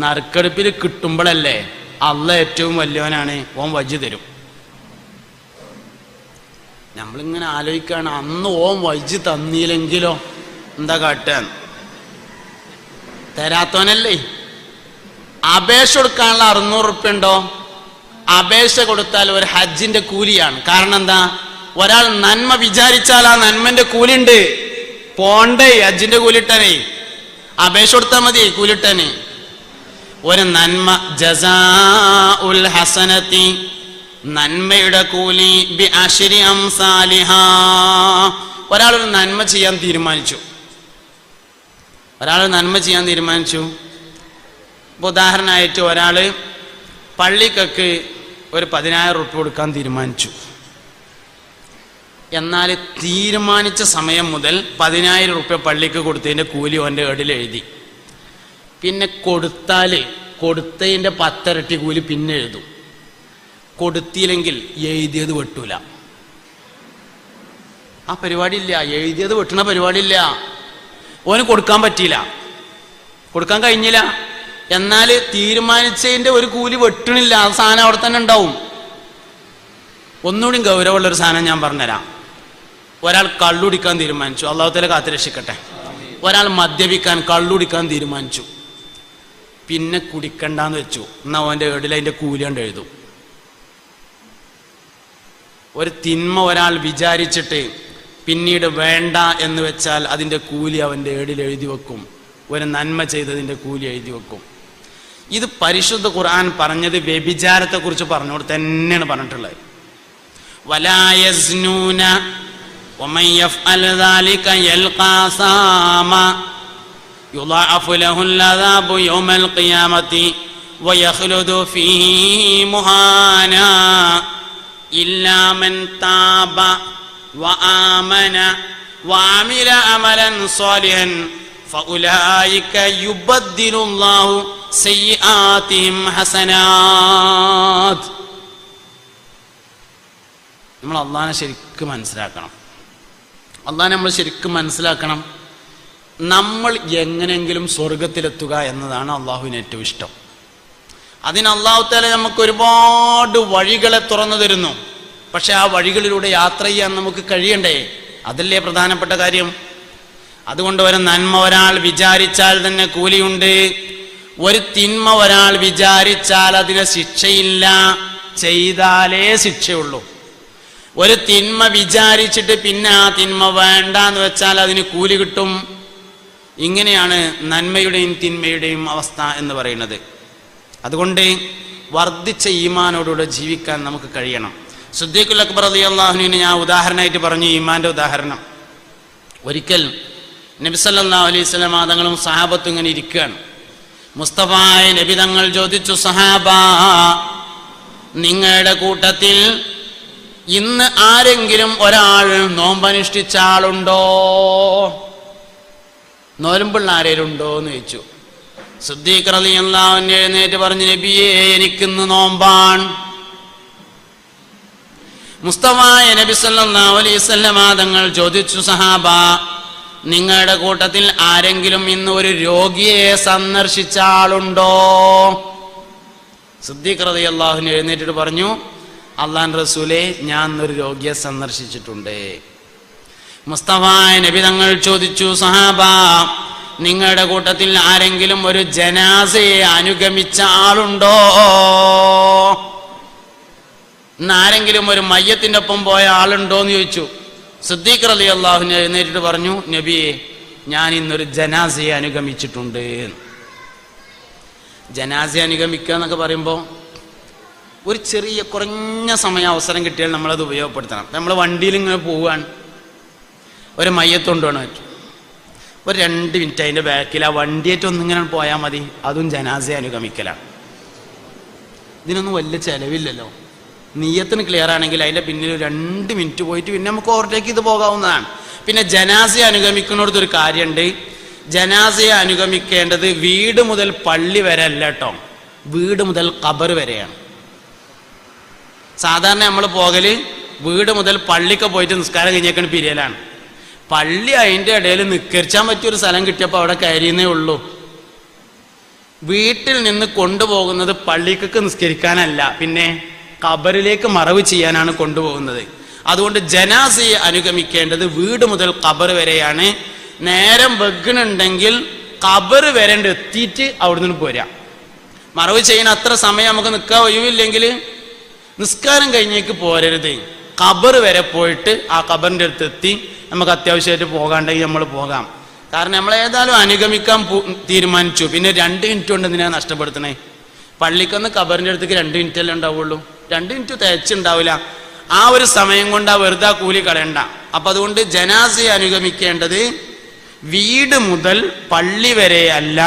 നറുക്കെടുപ്പിൽ കിട്ടുമ്പോഴല്ലേ അള്ളാഹ് ഏറ്റവും വലിയവനാണ്, ഓൻ വജ്ജ് തരും. നമ്മളിങ്ങനെ ആലോചിക്കുകയാണ്, അന്ന് ഓൻ വജ്ജ് തന്നില്ലെങ്കിലോ എന്താ കാട്ടാൻ? തരാത്തവനല്ലേ. അപേക്ഷ കൊടുക്കാനുള്ള 600 റുപ്യ ഉണ്ടോ? അപേക്ഷ കൊടുത്താൽ ഒരു ഹജ്ജിന്റെ കൂലിയാണ്. കാരണം എന്താ? ഒരാൾ നന്മ വിചാരിച്ചാൽ ആ നന്മന്റെ കൂലിണ്ട്. പോണ്ടേ ഹജ്ജിന്റെ കൂലിട്ടനെ, അപേക്ഷ കൊടുത്താൽ മതി കൂലിട്ടനെ. ഒരു നന്മ, ജസാഉൽ ഹസനതി, നന്മയുടെ കൂലി ബി അശ്രി അംസാലിഹാ. ഒരാളൊരു നന്മ ചെയ്യാൻ തീരുമാനിച്ചു. ഇപ്പൊ ഉദാഹരണമായിട്ട് ഒരാള് പള്ളിക്കൊക്കെ ഒരു 10,000 റുപ്യ കൊടുക്കാൻ തീരുമാനിച്ചു. എന്നാൽ തീരുമാനിച്ച സമയം മുതൽ 10,000 റുപ്യ പള്ളിക്ക് കൊടുത്തതിന്റെ കൂലി ഓൻ്റെ ഏടിൽ എഴുതി. പിന്നെ കൊടുത്തതിന്റെ 10 ഇരട്ടി കൂലി പിന്നെ എഴുതും. കൊടുത്തില്ലെങ്കിൽ എഴുതിയത് വെട്ടൂല. ആ പരിപാടിയില്ല, എഴുതിയത് വെട്ടണ പരിപാടിയില്ല. ഓന് കൊടുക്കാൻ പറ്റിയില്ല, കൊടുക്കാൻ കഴിഞ്ഞില്ല. എന്നാൽ തീരുമാനിച്ചതിന്റെ ഒരു കൂലി വെട്ടണില്ല, ആ സാധനം അവിടെ തന്നെ ഉണ്ടാവും. ഒന്നുകൂടി ഗൗരവമുള്ളൊരു സാധനം ഞാൻ പറഞ്ഞുതരാം. ഒരാൾ കള്ളുടിക്കാൻ തീരുമാനിച്ചു, അള്ളാഹു തആല കാത്തുരക്ഷിക്കട്ടെ. ഒരാൾ മദ്യപിക്കാൻ, കള്ളുടിക്കാൻ തീരുമാനിച്ചു. പിന്നെ കുടിക്കണ്ടെന്ന് വെച്ചു. എന്നാ അവൻ്റെ ഏടിൽ അതിന്റെ കൂലി കൊണ്ട് എഴുതും. ഒരു തിന്മ ഒരാൾ വിചാരിച്ചിട്ട് പിന്നീട് വേണ്ട എന്ന് വെച്ചാൽ അതിന്റെ കൂലി അവൻ്റെ ഏടിൽ എഴുതി വെക്കും. ഒരു നന്മ ചെയ്തതിന്റെ കൂലി എഴുതി വെക്കും. ഇത് പരിശുദ്ധ ഖുർആൻ പറഞ്ഞത് വ്യഭിചാരത്തെ കുറിച്ച് പറഞ്ഞോട് തന്നെയാണ് പറഞ്ഞിട്ടുള്ളത്. വലാ യസ്നൂന ومن يفعل ذلك يلقى أثاما يضاعف له العذاب يوم القيامة ويخلد فيه مهانا إلا من تاب وآمن وعمل عملا صالحا فأولئك يبدل الله سيئاتهم حسنات. നമ്മൾ അള്ളാഹിനെ ശരിക്കും മനസ്സിലാക്കണം. അള്ളാഹിനെ നമ്മൾ ശരിക്കും മനസ്സിലാക്കണം. നമ്മൾ എങ്ങനെയെങ്കിലും സ്വർഗത്തിലെത്തുക എന്നതാണ് അള്ളാഹുവിന് ഏറ്റവും ഇഷ്ടം. അതിന് അള്ളാഹു തആല നമുക്ക് ഒരുപാട് വഴികളെ തുറന്നു തരുന്നു. പക്ഷെ ആ വഴികളിലൂടെ യാത്ര ചെയ്യാൻ നമുക്ക് കഴിയണ്ടേ? അതല്ലേ പ്രധാനപ്പെട്ട കാര്യം. അതുകൊണ്ട് ഒരു നന്മ ഒരാൾ വിചാരിച്ചാൽ തന്നെ കൂലിയുണ്ട്, ഒരു തിന്മ ഒരാൾ വിചാരിച്ചാൽ അതിന് ശിക്ഷയില്ല, ചെയ്താലേ ശിക്ഷയുള്ളൂ. ഒരു തിന്മ വിചാരിച്ചിട്ട് പിന്നെ ആ തിന്മ വേണ്ടാന്ന് വെച്ചാൽ അതിന് കൂലി കിട്ടും. ഇങ്ങനെയാണ് നന്മയുടെയും തിന്മയുടെയും അവസ്ഥ എന്ന് പറയുന്നത്. അതുകൊണ്ട് വർദ്ധിച്ച ഈമാനോടുകൂടെ ജീവിക്കാൻ നമുക്ക് കഴിയണം. സിദ്ദീഖുൽ അക്ബർ റളിയല്ലാഹു അൻഹുവിനെ ഞാൻ ഉദാഹരണമായിട്ട് പറഞ്ഞു, ഈമാന്റെ ഉദാഹരണം. ഒരിക്കൽ നബി സല്ലല്ലാഹു അലൈഹി വസല്ലം തങ്ങളും സഹാബത്തും ഇങ്ങനെ ഇരിക്കുകയാണ്. മുസ്തഫായ നബി തങ്ങൾ ചോദിച്ചു, സഹാബ, നിങ്ങളുടെ കൂട്ടത്തിൽ ഇന്ന് ആരെങ്കിലും ഒരാൾ നോമ്പനുഷ്ഠിച്ച ആളുണ്ടോ? നോമ്പുള്ള ആരേലും ഉണ്ടോ എന്ന് ചോദിച്ചു. സിദ്ദീഖ് റളിയല്ലാഹു അൻഹു എഴുന്നേറ്റ് പറഞ്ഞു, നബിയേ, എനിക്കിന്ന് നോമ്പാണ്. മുസ്തഫായ നബി സല്ലല്ലാഹു അലൈഹി വസല്ലം തങ്ങൾ ചോദിച്ചു, സഹാബ, നിങ്ങളുടെ കൂട്ടത്തിൽ ആരെങ്കിലും ഇന്ന് ഒരു രോഗിയെ സന്ദർശിച്ച ആളുണ്ടോ? സിദ്ദീഖ് റളിയല്ലാഹു അൻഹു എഴുന്നേറ്റിട്ട് പറഞ്ഞു, അല്ലാഹുവിന്റെ റസൂലേ, ഞാൻ ഒരു രോഗിയെ സന്ദർശിച്ചിട്ടുണ്ട്. മുസ്തഫായ നബി തങ്ങൾ ചോദിച്ചു, സഹാബ, നിങ്ങളുടെ കൂട്ടത്തിൽ ആരെങ്കിലും ഒരു ജനാസയെ അനുഗമിച്ച ആളുണ്ടോ? ആരെങ്കിലും ഒരു മയ്യത്തിന്റെ ഒപ്പം പോയ ആളുണ്ടോ എന്ന് ചോദിച്ചു. സിദ്ദീഖ് റളിയല്ലാഹു അൻഹു എഴുന്നേറ്റിട്ട് പറഞ്ഞു, നബിയെ, ഞാൻ ഇന്നൊരു ജനാസയെ അനുഗമിച്ചിട്ടുണ്ട്. ജനാസയെ അനുഗമിക്കുക എന്നൊക്കെ പറയുമ്പോൾ ഒരു ചെറിയ കുറഞ്ഞ സമയം അവസരം കിട്ടിയാൽ നമ്മളത് ഉപയോഗപ്പെടുത്തണം. നമ്മൾ വണ്ടിയിൽ ഇങ്ങനെ പോവുകയാണ്, ഒരു മയ്യത്ത് കൊണ്ടുപോകണം പറ്റും, ഒരു 2 മിനിറ്റ് അതിൻ്റെ ബാക്കിൽ ആ വണ്ടിയായിട്ട് ഒന്നിങ്ങനെ പോയാൽ മതി. അതും ജനാസയെ അനുഗമിക്കലാണ്. ഇതിനൊന്നും വലിയ ചിലവില്ലല്ലോ. നിയ്യത്തിന് ക്ലിയർ ആണെങ്കിൽ അതിൻ്റെ പിന്നിൽ 2 മിനിറ്റ് പോയിട്ട് പിന്നെ നമുക്ക് ഓവർടേക്ക് ചെയ്ത് പോകാവുന്നതാണ്. പിന്നെ ജനാസയെ അനുഗമിക്കുന്നിടത്തൊരു കാര്യമുണ്ട്. ജനാസയെ അനുഗമിക്കേണ്ടത് വീട് മുതൽ പള്ളി വരെ അല്ല കേട്ടോ, വീട് മുതൽ ഖബർ വരെയാണ്. സാധാരണ നമ്മൾ പോകല് വീട് മുതൽ പള്ളിക്ക് പോയിട്ട് നിസ്കാരം കഴിഞ്ഞേക്കണ പിരിയലാണ്. പള്ളി അതിൻ്റെ ഇടയിൽ നിസ്കരിച്ചാൻ പറ്റിയൊരു സ്ഥലം കിട്ടിയപ്പോൾ അവിടെ കയറിയെന്നേ ഉള്ളൂ. വീട്ടിൽ നിന്ന് കൊണ്ടുപോകുന്നത് പള്ളിക്ക് നിസ്കരിക്കാനല്ല, പിന്നെ ഖബറിലേക്ക് മറവ് ചെയ്യാനാണ് കൊണ്ടുപോകുന്നത്. അതുകൊണ്ട് ജനാസയെ അനുഗമിക്കേണ്ടത് വീട് മുതൽ ഖബർ വരെയാണ്. നേരം വെക്കണുണ്ടെങ്കിൽ ഖബർ വരെ എത്തിയിട്ട് അവിടെ നിന്ന് പോരാ. മറവ് ചെയ്യാൻ അത്ര സമയം നമുക്ക് നിൽക്കാൻ ഒഴിവില്ലെങ്കിൽ നിസ്കാരം കഴിഞ്ഞേക്ക് പോരരുത്. ഖബർ വരെ പോയിട്ട് ആ ഖബറിൻ്റെ അടുത്ത് എത്തി നമുക്ക് അത്യാവശ്യമായിട്ട് പോകാണ്ടെങ്കിൽ നമ്മൾ പോകാം. കാരണം നമ്മൾ ഏതായാലും അനുഗമിക്കാൻ തീരുമാനിച്ചു. പിന്നെ 2 മിനിറ്റ് കൊണ്ട് എന്തിനാ നഷ്ടപ്പെടുത്തണേ? പള്ളിക്കൊന്ന് ഖബറിൻ്റെ അടുത്തേക്ക് 2 മിനിറ്റ് അല്ലേ ഉണ്ടാവുള്ളൂ. 2 മിനിറ്റ് തികച്ചുണ്ടാവില്ല. ആ ഒരു സമയം കൊണ്ട് ആ വെറുതെ കൂലി കളയണ്ട. അപ്പം അതുകൊണ്ട് ജനാസയെ അനുഗമിക്കേണ്ടത് വീട് മുതൽ പള്ളി വരെ അല്ല,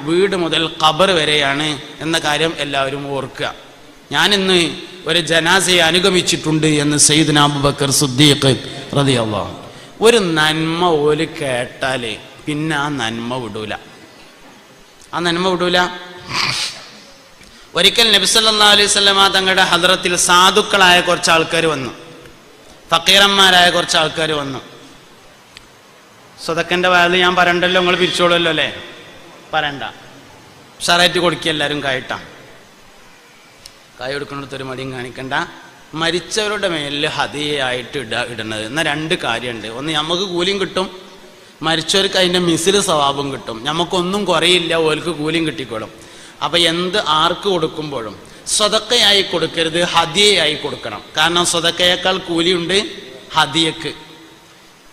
വീട് മുതൽ ഖബർ വരെയാണ് എന്ന കാര്യം എല്ലാവരും ഓർക്കുക. ഞാനിന്ന് ഒരു ജനാസയെ അനുഗമിച്ചിട്ടുണ്ട് എന്ന് സയ്യിദുനാ അബൂബക്കർ സിദ്ദീഖ് റളിയല്ലാഹു അൻഹു. ഒരു നന്മ ഓല് കേട്ടാൽ പിന്നെ ആ നന്മ വിടൂല. ഒരിക്കൽ നബി സല്ലല്ലാഹു അലൈഹി വസല്ലം തങ്ങളുടെ ഹദ്റത്തിൽ സാധുക്കളായ കുറച്ച് ആൾക്കാർ വന്നു, ഫക്കീറന്മാരായ കുറച്ച് ആൾക്കാർ വന്നു. സ്വതക്കൻ്റെ വയത് ഞാൻ പറയണ്ടല്ലോ, നിങ്ങൾ പിരിച്ചോളല്ലോ അല്ലേ? പറയണ്ട, ഉഷാറായിട്ട് കൊടുക്കുക. എല്ലാവരും കായിട്ടാണ്, കായ് കൊടുക്കുന്നിടത്തൊരു മടിയും കാണിക്കണ്ട. മരിച്ചവരുടെ മേലിൽ ഹദിയയായിട്ട് ഇടുന്നത് എന്നാൽ 2 കാര്യമുണ്ട്. ഒന്ന്, നമുക്ക് കൂലിയും കിട്ടും, മരിച്ചവർക്ക് അതിൻ്റെ മിസിൽ സവാബും കിട്ടും. നമുക്കൊന്നും കുറയില്ല, ഓർക്ക് കൂലിയും കിട്ടിക്കോളും. അപ്പം ആർക്ക് കൊടുക്കുമ്പോഴും സ്വതക്കയായി കൊടുക്കരുത്, ഹദിയയായി കൊടുക്കണം. കാരണം സ്വതക്കയേക്കാൾ കൂലിയുണ്ട് ഹദിയക്ക്.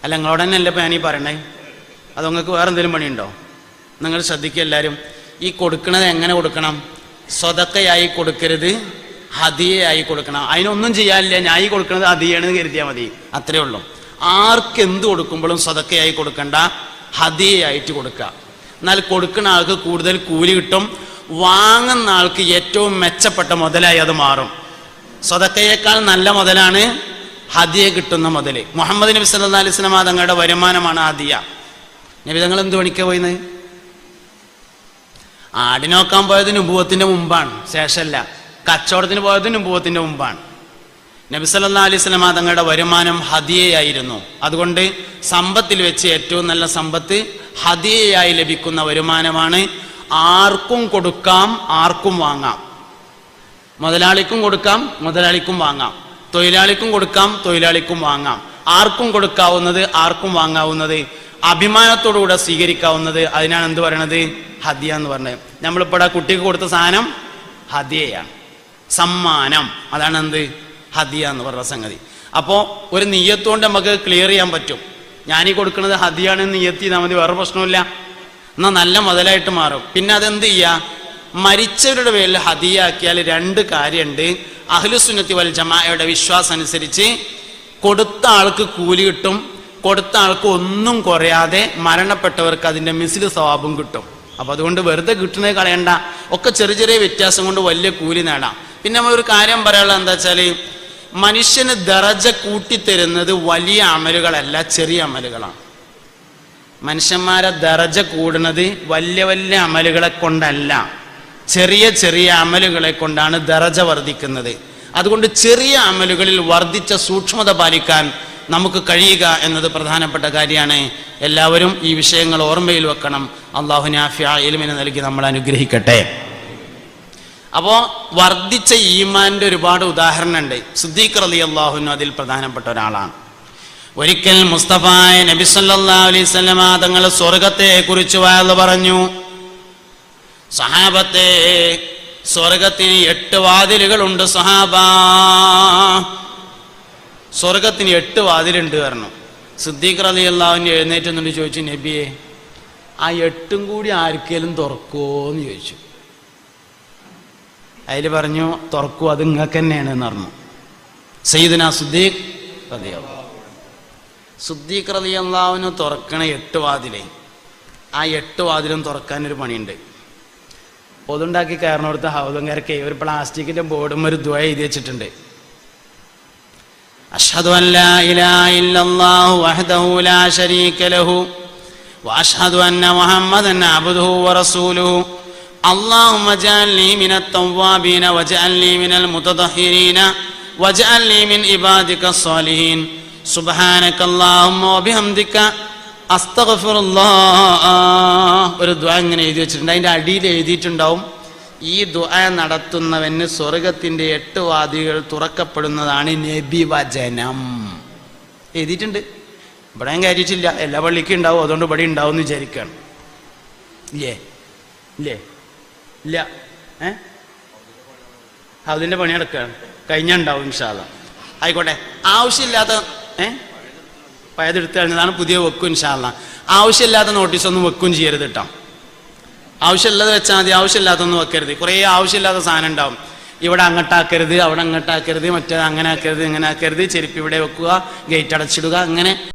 അല്ല, നിങ്ങളോട് തന്നെ അല്ലേ ഞാൻ ഈ പറയണേ? അത് നിങ്ങൾക്ക് വേറെ എന്തെങ്കിലും പണിയുണ്ടോ? നിങ്ങൾ ശ്രദ്ധിക്കുക എല്ലാവരും. ഈ കൊടുക്കണത് എങ്ങനെ കൊടുക്കണം? സ്വതക്കയായി കൊടുക്കരുത്, ഹദിയയായി കൊടുക്കണം. അതിനൊന്നും ചെയ്യാനില്ല, ഞാൻ ഈ കൊടുക്കുന്നത് ഹദിയാണെന്ന് കരുതിയാൽ മതി, അത്രേ ഉള്ളൂ. ആർക്ക് എന്ത് കൊടുക്കുമ്പോഴും സദക്കയായി കൊടുക്കണ്ട, ഹദിയയായിട്ട് കൊടുക്കുക. എന്നാൽ കൊടുക്കുന്ന ആൾക്ക് കൂടുതൽ കൂലി കിട്ടും, വാങ്ങുന്ന ആൾക്ക് ഏറ്റവും മെച്ചപ്പെട്ട മുതലായി അത് മാറും. സദക്കയേക്കാൾ നല്ല മുതലാണ് ഹദിയ കിട്ടുന്ന മുതൽ. മുഹമ്മദ് നബി സല്ലല്ലാഹു അലൈഹി വസല്ലം തങ്ങളുടെ വരുമാനമാണ് ഹദിയ. നബി തങ്ങൾ എന്ത് പണിക്കാ പോയിന്ന്? ആടിനോക്കാൻ പോയത് നുബുവത്തിന്റെ മുമ്പാണ്, ശേഷമല്ല. കച്ചവടത്തിന് പോയത് നുബുവത്തിന്റെ മുമ്പാണ്. നബി സല്ലല്ലാഹു അലൈഹി വസല്ലം തങ്ങളുടെ വരുമാനം ഹദിയയായിരുന്നു. അതുകൊണ്ട് സമ്പത്തിൽ വെച്ച് ഏറ്റവും നല്ല സമ്പത്ത് ഹദിയയായി ലഭിക്കുന്ന വരുമാനമാണ്. ആർക്കും കൊടുക്കാം, ആർക്കും വാങ്ങാം. മുതലാളിക്കും കൊടുക്കാം, മുതലാളിക്കും വാങ്ങാം. തൊഴിലാളിക്കും കൊടുക്കാം, തൊഴിലാളിക്കും വാങ്ങാം. ആർക്കും കൊടുക്കാവുന്നത്, ആർക്കും വാങ്ങാവുന്നത്, അഭിമാനത്തോടുകൂടെ സ്വീകരിക്കാവുന്നത്. അതിനാണ് എന്ത് പറയണത്? ഹദിയ എന്ന് പറഞ്ഞത്. നമ്മളിപ്പോൾ ആ കുട്ടിക്ക് കൊടുത്ത സാധനം ഹദിയയാണ്, സമ്മാനം. അതാണ് എന്ത്? ഹദിയ എന്ന് പറഞ്ഞ സംഗതി. അപ്പോൾ ഒരു നിയ്യത്തുകൊണ്ട് നമുക്ക് ക്ലിയർ ചെയ്യാൻ പറ്റും. ഞാനീ കൊടുക്കുന്നത് ഹദിയാണെന്ന് നിയ്യത്ത് ചെയ്താൽ മതി, വേറെ പ്രശ്നമില്ല. എന്നാൽ നല്ല മുതലായിട്ട് മാറും. പിന്നെ അതെന്ത് ചെയ്യുക? മരിച്ചവരുടെ പേരിൽ ഹദിയാക്കിയാൽ രണ്ട് കാര്യമുണ്ട്. അഹ്ലുസുന്നത്തി വൽ ജമാഅയുടെ വിശ്വാസം അനുസരിച്ച് കൊടുത്ത ആൾക്ക് കൂലി കിട്ടും, കൊടുത്ത ആൾക്ക് ഒന്നും കുറയാതെ മരണപ്പെട്ടവർക്ക് അതിൻ്റെ മിസ്ലു സവാബും കിട്ടും. അപ്പം അതുകൊണ്ട് വെറുതെ കിട്ടുന്നത് കളയണ്ട. ഒക്കെ ചെറിയ ചെറിയ വ്യത്യാസം കൊണ്ട് വലിയ കൂലി നേടാം. പിന്നെ നമ്മളൊരു കാര്യം പറയാനുള്ളത് എന്താ വെച്ചാൽ, മനുഷ്യന് ദറജ കൂട്ടിത്തരുന്നത് വലിയ അമലുകളല്ല, ചെറിയ അമലുകളാണ്. മനുഷ്യന്മാരെ ദറജ കൂടുന്നത് വലിയ വലിയ അമലുകളെ കൊണ്ടല്ല, ചെറിയ ചെറിയ അമലുകളെ കൊണ്ടാണ് ദറജ വർദ്ധിക്കുന്നത്. അതുകൊണ്ട് ചെറിയ അമലുകളിൽ വർദ്ധിച്ച സൂക്ഷ്മത പാലിക്കാൻ നമുക്ക് കഴിയുക എന്നത് പ്രധാനപ്പെട്ട കാര്യമാണ്. എല്ലാവരും ഈ വിഷയങ്ങൾ ഓർമ്മയിൽ വെക്കണം. അല്ലാഹു നാഫിഅ ഇൽമിനെ നൽകി നമ്മൾ അനുഗ്രഹിക്കട്ടെ. അപ്പോൾ വർദ്ധിച്ച ഈമാന്റെ ഒരുപാട് ഉദാഹരണമുണ്ട്. സിദ്ദീഖ് റളിയല്ലാഹു അൻഹു അതിൽ പ്രധാനപ്പെട്ട ഒരാളാണ്. ഒരിക്കൽ മുസ്തഫായ നബി സല്ലല്ലാഹു അലൈഹി വസല്ലമ തങ്ങൾ സ്വർഗത്തെ കുറിച്ച് വഅദ് പറഞ്ഞു. സഹാബത്തെ, സ്വർഗത്തിന് 8 വാതിലുകളുണ്ട് സഹാബാ. സ്വർഗത്തിന് 8 വാതിലുണ്ട് പറഞ്ഞു. സിദ്ദീഖ് റളിയല്ലാഹു അൻഹു എഴുന്നേറ്റ് നിന്നിട്ട് ചോദിച്ചു, നബിയെ, ആ 8ഉം കൂടി ആർക്കേലും തുറക്കുമോന്ന് ചോദിച്ചു. അതിൽ പറഞ്ഞു, തുറക്കൂ, അത് നിങ്ങൾക്ക് തന്നെയാണ് എന്ന് പറഞ്ഞു. സയ്യിദുനാ സിദ്ദീഖ് റളിയല്ലാഹു സിദ്ദീഖ് റളിയല്ലാഹു അൻഹു തുറക്കണ 8 വാതിലേ, ആ 8 വാതിലും തുറക്കാനൊരു പണിയുണ്ട്. പൊതുണ്ടാക്കി കയറിനോടുത്ത ഹൗദംകാരൊക്കെ ഒരു പ്ലാസ്റ്റിക്കിന്റെ ബോർഡും ഒരു ദുആ എഴുതി വെച്ചിട്ടുണ്ട്. അഷ്ഹദു അൻ ലാ ഇലാഹ ഇല്ലല്ലാഹു വഹ്ദഹു ലാ ശരീക ലഹു വഅഷ്ഹദു അന്ന മുഹമ്മദൻ അബ്ദുഹു വറസൂലുഹു അല്ലാഹുമ്മ ജഅൽനി മിനത് തവ്വാബീന വജഅൽനി മിനൽ മുതതഹിരീന വജഅൽനി മിൻ ഇബാദിക സ്വാലിഹീൻ സുബ്ഹാനകല്ലാഹുമ്മ വബിഹംദിക അസ്തഗ്ഫിറുല്ലാഹ്. ഒരു ദുആ ഇങ്ങനെ എഴുതി വെച്ചിട്ടുണ്ട്. അതിൻ്റെ അടിയിൽ എഴുതിയിട്ടുണ്ടാവും, ഈ ദുആ നടത്തുന്നവന് സ്വർഗത്തിന്റെ 8 വാതിലുകൾ തുറക്കപ്പെടുന്നതാണ് നബി വചനം. എഴുതിയിട്ടുണ്ട്. ഇവിടെ ഞാൻ കയറ്റിയിട്ടില്ല, എല്ലാ പള്ളിക്കും ഉണ്ടാവും, അതുകൊണ്ട് ഇവിടെ ഉണ്ടാവും എന്ന് വിചാരിക്കുകയാണ്. ഇല്ലേ ഇല്ലേ ഇല്ല അതിൻ്റെ പണി നടക്കുകയാണ്, കഴിഞ്ഞുണ്ടാവും ഇൻഷാ അല്ലാഹ്. ആയിക്കോട്ടെ. ആവശ്യമില്ലാത്ത പഴയതെടുത്ത് കഴിഞ്ഞതാണ്, പുതിയ വെക്കും ഇൻഷാ അല്ലാഹ്. ആവശ്യമില്ലാത്ത നോട്ടീസൊന്നും വെക്കും ചെയ്യരുത് കേട്ടോ. ആവശ്യമുള്ളത് വെച്ചാൽ മതി, ആവശ്യമില്ലാത്തൊന്നും വെക്കരുത്. കുറേ ആവശ്യമില്ലാത്ത സാധനം ഉണ്ടാവും. ഇവിടെ അങ്ങോട്ടാക്കരുത്, അവിടെ അങ്ങോട്ടാക്കരുത്, മറ്റേത് അങ്ങനെ ആക്കരുത്, ഇങ്ങനെ ആക്കരുത്, ചെരുപ്പ് ഇവിടെ വെക്കുക, ഗേറ്റ് അടച്ചിടുക, അങ്ങനെ